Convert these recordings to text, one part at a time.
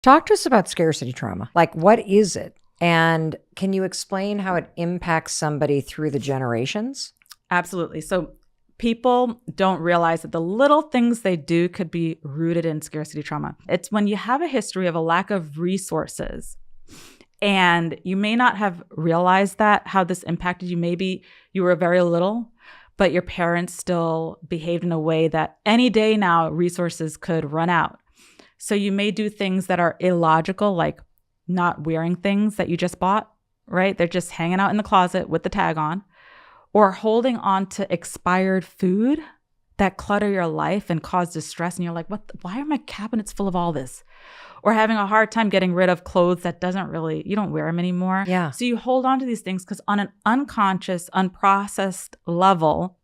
Talk to us about scarcity trauma. Like, what is it? And can you explain how it impacts somebody through the generations? Absolutely. So people don't realize that the little things they do could be rooted in scarcity trauma. It's when you have a history of a lack of resources and you may not have realized that, how this impacted you. Maybe you were very little, but your parents still behaved in a way that any day now resources could run out. So you may do things that are illogical, like not wearing things that you just bought, right? They're just hanging out in the closet with the tag on, or holding on to expired food that clutter your life and cause distress. And you're like, why are my cabinets full of all this? Or having a hard time getting rid of clothes that you don't wear them anymore. Yeah. So you hold on to these things because on an unconscious, unprocessed level,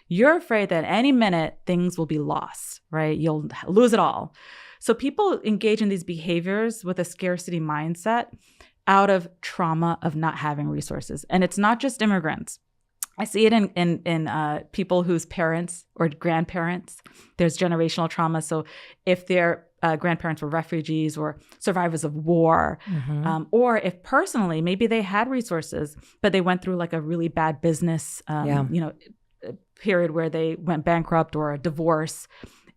you're afraid that any minute things will be lost, right? You'll lose it all. So people engage in these behaviors with a scarcity mindset out of trauma of not having resources. And it's not just immigrants. I see it in people whose parents or grandparents, there's generational trauma. So if their grandparents were refugees or survivors of war, or if personally, maybe they had resources, but they went through like a really bad business, period where they went bankrupt or a divorce,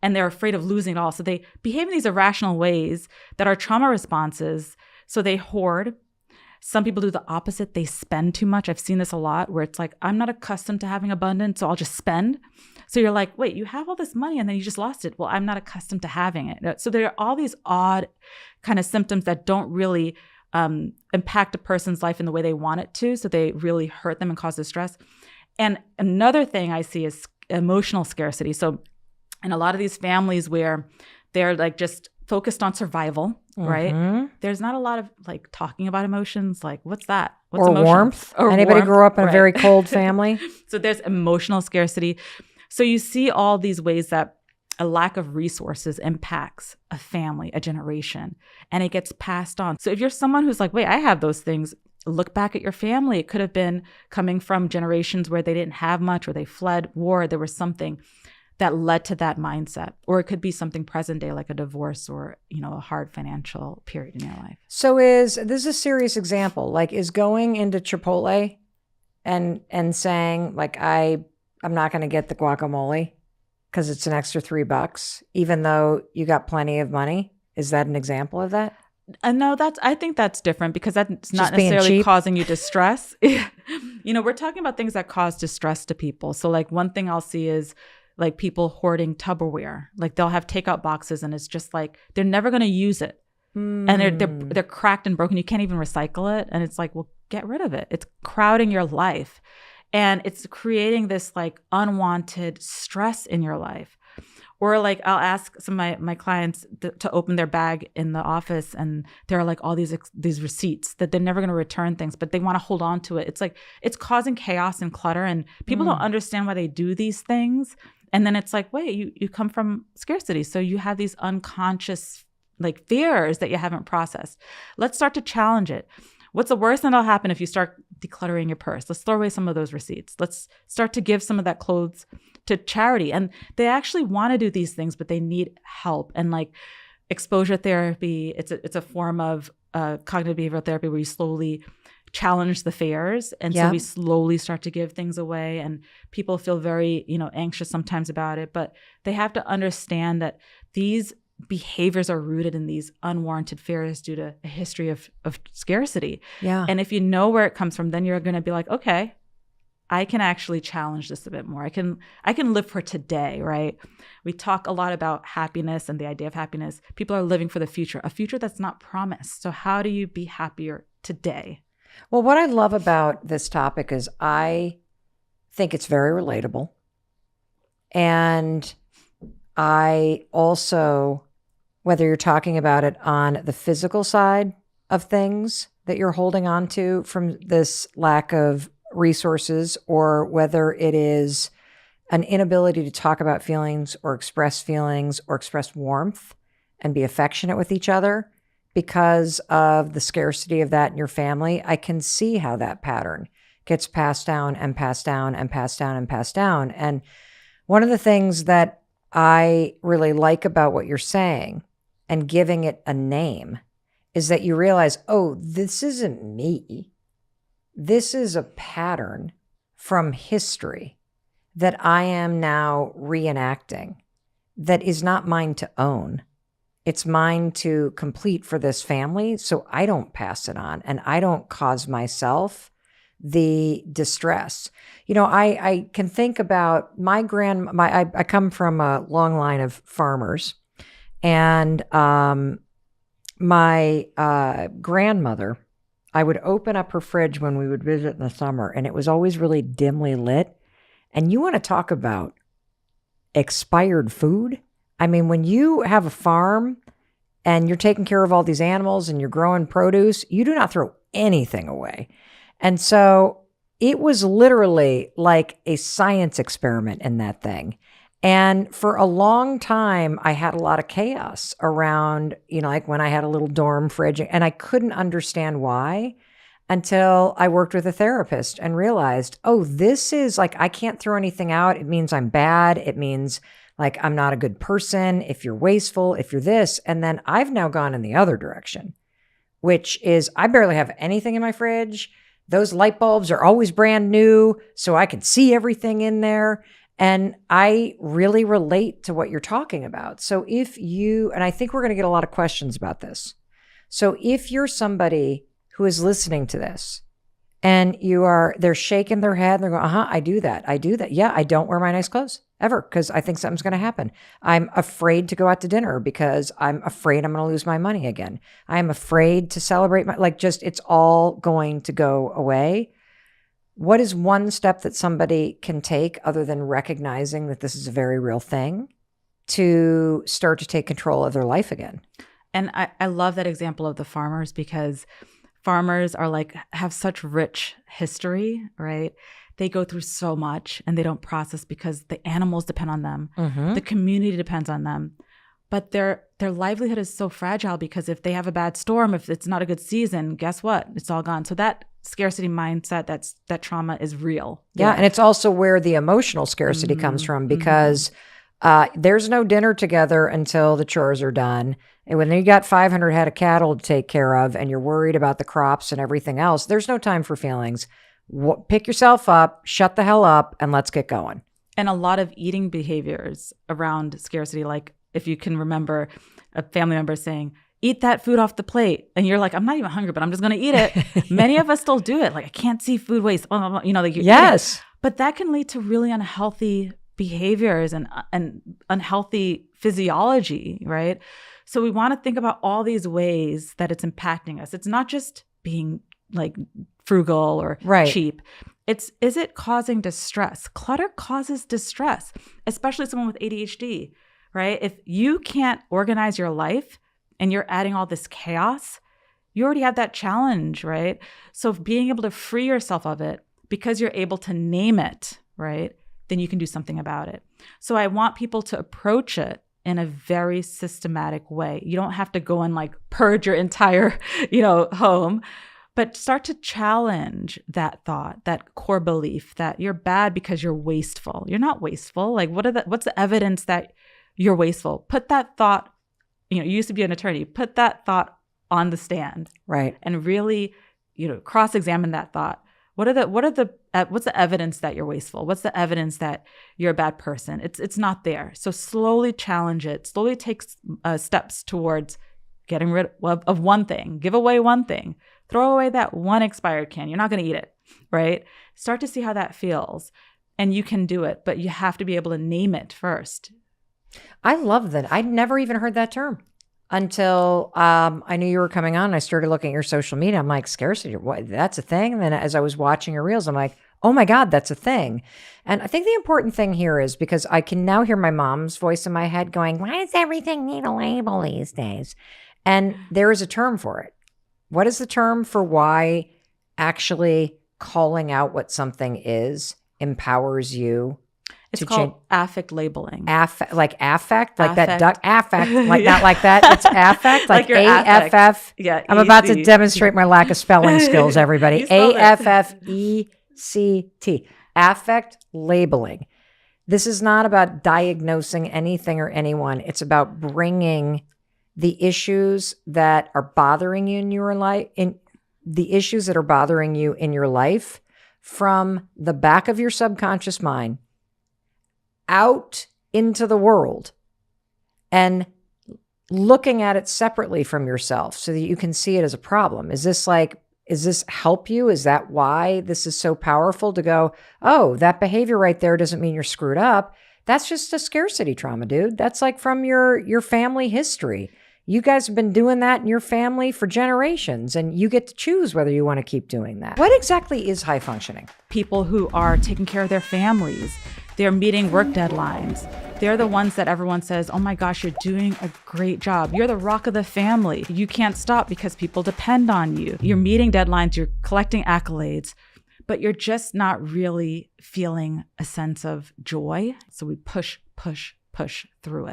and they're afraid of losing it all. So they behave in these irrational ways that are trauma responses. So they hoard. Some people do the opposite. They spend too much. I've seen this a lot where it's like, I'm not accustomed to having abundance, so I'll just spend. So you're like, wait, you have all this money and then you just lost it. Well, I'm not accustomed to having it. So there are all these odd kind of symptoms that don't really impact a person's life in the way they want it to. So they really hurt them and cause distress. And another thing I see is emotional scarcity. So in a lot of these families where they're like just focused on survival, right? There's not a lot of like talking about emotions. Like, what's that? What's or emotion? warmth. Or Anybody warmth, grew up in right. a very cold family? So there's emotional scarcity. So you see all these ways that a lack of resources impacts a family, a generation, and it gets passed on. So if you're someone who's like, wait, I have those things, look back at your family. It could have been coming from generations where they didn't have much, or they fled war. There was something that led to that mindset. Or it could be something present day, like a divorce or, a hard financial period in your life. So this is a serious example, like is going into Chipotle and saying like, I'm not going to get the guacamole because it's an extra $3, even though you got plenty of money. Is that an example of that? No, I think that's different because that's not Just being necessarily cheap? causing you distress. We're talking about things that cause distress to people. So like one thing I'll see is like people hoarding Tupperware. Like they'll have takeout boxes and it's just like, they're never going to use it. And they're cracked and broken. You can't even recycle it. And it's like, well, get rid of it. It's crowding your life. And it's creating this like unwanted stress in your life. Or like I'll ask some of my clients to open their bag in the office and there are like all these receipts that they're never going to return things, but they want to hold on to it. It's like, it's causing chaos and clutter and people don't understand why they do these things. And then it's like, wait, you come from scarcity. So you have these unconscious like fears that you haven't processed. Let's start to challenge it. What's the worst that'll happen if you start decluttering your purse? Let's throw away some of those receipts. Let's start to give some of that clothes to charity. And they actually want to do these things, but they need help. And like exposure therapy, it's a form of cognitive behavioral therapy where you slowly challenge the fears. And so we slowly start to give things away and people feel very, anxious sometimes about it, but they have to understand that these behaviors are rooted in these unwarranted fears due to a history of scarcity. Yeah. And if you know where it comes from, then you're going to be like, okay, I can actually challenge this a bit more. I can live for today, right? We talk a lot about happiness and the idea of happiness. People are living for the future, a future that's not promised. So how do you be happier today? Well, what I love about this topic is I think it's very relatable. And I also, whether you're talking about it on the physical side of things that you're holding on to from this lack of resources, or whether it is an inability to talk about feelings or express warmth and be affectionate with each other because of the scarcity of that in your family, I can see how that pattern gets passed down and passed down and passed down and passed down. And one of the things that I really like about what you're saying and giving it a name is that you realize, oh, this isn't me. This is a pattern from history that I am now reenacting that is not mine to own. It's mine to complete for this family, so I don't pass it on and I don't cause myself the distress. You know, I can think about I come from a long line of farmers, and my grandmother, I would open up her fridge when we would visit in the summer, and it was always really dimly lit. And you want to talk about expired food? I mean, when you have a farm and you're taking care of all these animals and you're growing produce, you do not throw anything away. And so it was literally like a science experiment in that thing. And for a long time, I had a lot of chaos around, like when I had a little dorm fridge, and I couldn't understand why until I worked with a therapist and realized, oh, this is like, I can't throw anything out. It means I'm bad. It means like I'm not a good person. If you're wasteful, if you're this. And then I've now gone in the other direction, which is I barely have anything in my fridge. Those light bulbs are always brand new, so I can see everything in there. And I really relate to what you're talking about. So and I think we're going to get a lot of questions about this. So if you're somebody who is listening to this and they're shaking their head and they're going, I do that. Yeah, I don't wear my nice clothes ever because I think something's going to happen. I'm afraid to go out to dinner because I'm afraid I'm going to lose my money again. I'm afraid to celebrate it's all going to go away. What is one step that somebody can take other than recognizing that this is a very real thing to start to take control of their life again? And I love that example of the farmers because farmers have such rich history, right? They go through so much and they don't process because the animals depend on them. Mm-hmm. The community depends on them. But their livelihood is so fragile because if they have a bad storm, if it's not a good season, guess what? It's all gone. So that scarcity mindset, that trauma is real. Yeah. And it's also where the emotional scarcity comes from because there's no dinner together until the chores are done. And when you got 500 head of cattle to take care of and you're worried about the crops and everything else, there's no time for feelings. Pick yourself up, shut the hell up, and let's get going. And a lot of eating behaviors around scarcity, like if you can remember a family member saying, eat that food off the plate. And you're like, I'm not even hungry, but I'm just going to eat it. Many of us still do it. Like, I can't see food waste. Yes. But that can lead to really unhealthy behaviors and unhealthy physiology, right? So we want to think about all these ways that it's impacting us. It's not just being like frugal or cheap. Is it causing distress? Clutter causes distress, especially someone with ADHD, right? If you can't organize your life and you're adding all this chaos, you already have that challenge, right? So being able to free yourself of it because you're able to name it, right? Then you can do something about it. So I want people to approach it in a very systematic way. You don't have to go and purge your entire, home, but start to challenge that thought, that core belief that you're bad because you're wasteful. You're not wasteful. What's the evidence that you're wasteful? Put that thought, you used to be an attorney, put that thought on the stand. Right. And really, cross-examine that thought. What's the evidence that you're wasteful? What's the evidence that you're a bad person? It's not there. So slowly challenge it. Slowly take steps towards getting rid of one thing. Give away one thing. Throw away that one expired can. You're not going to eat it, right? Start to see how that feels. And you can do it, but you have to be able to name it first. I love that. I'd never even heard that term until I knew you were coming on. And I started looking at your social media. I'm like, scarcity, what? That's a thing. And then as I was watching your reels, I'm like, oh my God, that's a thing. And I think the important thing here is because I can now hear my mom's voice in my head going, why does everything need a label these days? And there is a term for it. What is the term for why actually calling out what something is empowers you? It's called affect labeling. Affect, like affect. that duck affect, like not like that. It's affect, like your AFF. Yeah, I'm about to demonstrate my lack of spelling skills, everybody. AFFECT. Affect labeling. This is not about diagnosing anything or anyone. It's about bringing the issues that are bothering you in your life, from the back of your subconscious mind out into the world and looking at it separately from yourself so that you can see it as a problem. Is this help you? Is that why this is so powerful to go, oh, that behavior right there doesn't mean you're screwed up. That's just a scarcity trauma, dude. That's like from your family history. You guys have been doing that in your family for generations, and you get to choose whether you want to keep doing that. What exactly is high functioning? People who are taking care of their families, they're meeting work deadlines. They're the ones that everyone says, oh my gosh, you're doing a great job. You're the rock of the family. You can't stop because people depend on you. You're meeting deadlines, you're collecting accolades, but you're just not really feeling a sense of joy. So we push through it.